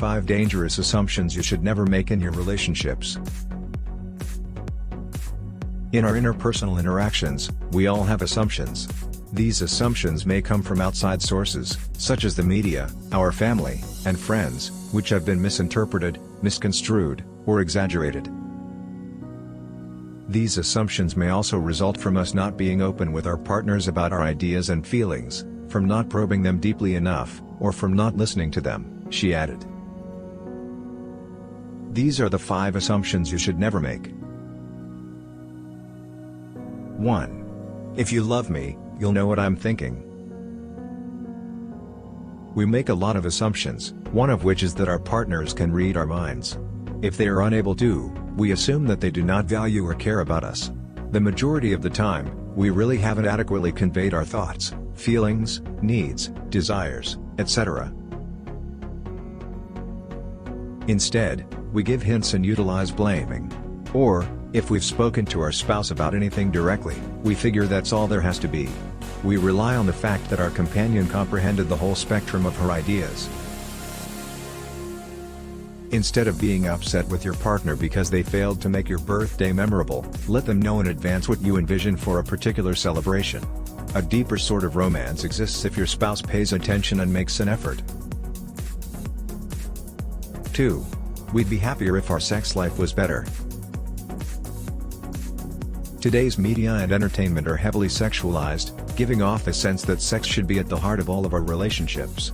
5 dangerous assumptions you should never make in your relationships. In our interpersonal interactions, we all have assumptions. These assumptions may come from outside sources, such as the media, our family, and friends, which have been misinterpreted, misconstrued, or exaggerated. These assumptions may also result from us not being open with our partners about our ideas and feelings, from not probing them deeply enough, or from not listening to them, she added. These are the 5 assumptions you should never make. 1. If you love me, you'll know what I'm thinking. We make a lot of assumptions, one of which is that our partners can read our minds. If they are unable to, we assume that they do not value or care about us. The majority of the time, we really haven't adequately conveyed our thoughts, feelings, needs, desires, etc. Instead, we give hints and utilize blaming. Or, if we've spoken to our spouse about anything directly, we figure that's all there has to be. We rely on the fact that our companion comprehended the whole spectrum of her ideas. Instead of being upset with your partner because they failed to make your birthday memorable, let them know in advance what you envision for a particular celebration. A deeper sort of romance exists if your spouse pays attention and makes an effort. 2. We'd be happier if our sex life was better. Today's media and entertainment are heavily sexualized, giving off a sense that sex should be at the heart of all of our relationships.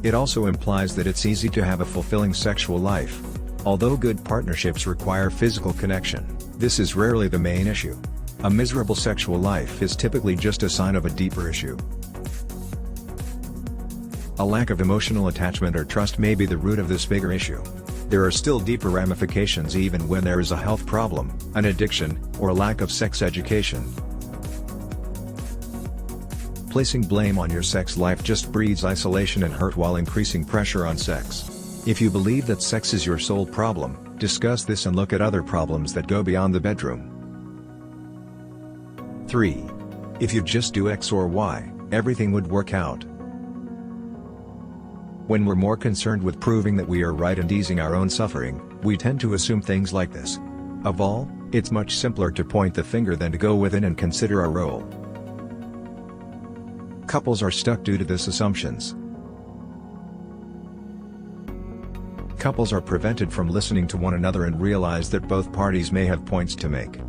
It also implies that it's easy to have a fulfilling sexual life. Although good partnerships require physical connection, this is rarely the main issue. A miserable sexual life is typically just a sign of a deeper issue. A lack of emotional attachment or trust may be the root of this bigger issue. There are still deeper ramifications even when there is a health problem, an addiction, or a lack of sex education. Placing blame on your sex life just breeds isolation and hurt while increasing pressure on sex. If you believe that sex is your sole problem, discuss this and look at other problems that go beyond the bedroom. 3. If you just do X or Y, everything would work out. When we're more concerned with proving that we are right and easing our own suffering, we tend to assume things like this. Of all, it's much simpler to point the finger than to go within and consider our role. Couples are stuck due to this assumptions. Couples are prevented from listening to one another and realize that both parties may have points to make.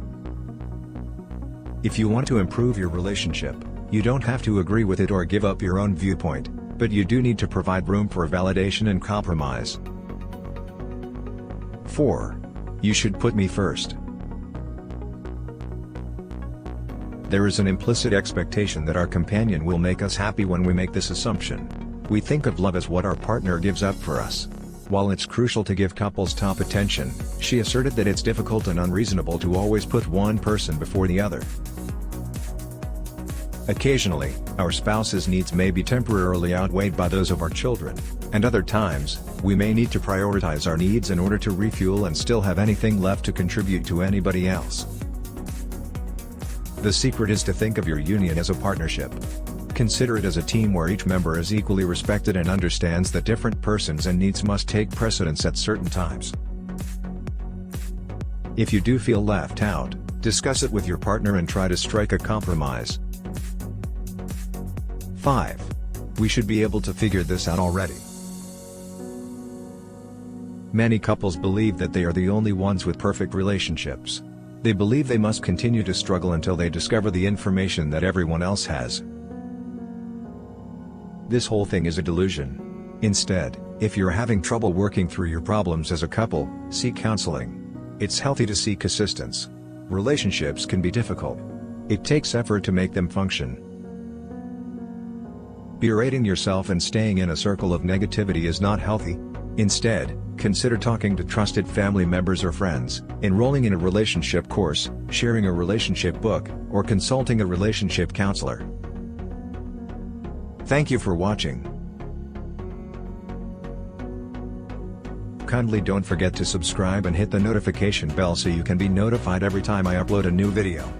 If you want to improve your relationship, you don't have to agree with it or give up your own viewpoint, but you do need to provide room for validation and compromise. 4. You should put me first. There is an implicit expectation that our companion will make us happy when we make this assumption. We think of love as what our partner gives up for us. While it's crucial to give couples top attention, she asserted that it's difficult and unreasonable to always put one person before the other. Occasionally, our spouse's needs may be temporarily outweighed by those of our children, and other times, we may need to prioritize our needs in order to refuel and still have anything left to contribute to anybody else. The secret is to think of your union as a partnership. Consider it as a team where each member is equally respected and understands that different persons and needs must take precedence at certain times. If you do feel left out, discuss it with your partner and try to strike a compromise. 5. We should be able to figure this out already. Many couples believe that they are the only ones with perfect relationships. They believe they must continue to struggle until they discover the information that everyone else has. This whole thing is a delusion. Instead, if you're having trouble working through your problems as a couple, seek counseling. It's healthy to seek assistance. Relationships can be difficult. It takes effort to make them function. Berating yourself and staying in a circle of negativity is not healthy. Instead, consider talking to trusted family members or friends, enrolling in a relationship course, sharing a relationship book, or consulting a relationship counselor. Thank you for watching. Kindly don't forget to subscribe and hit the notification bell so you can be notified every time I upload a new video.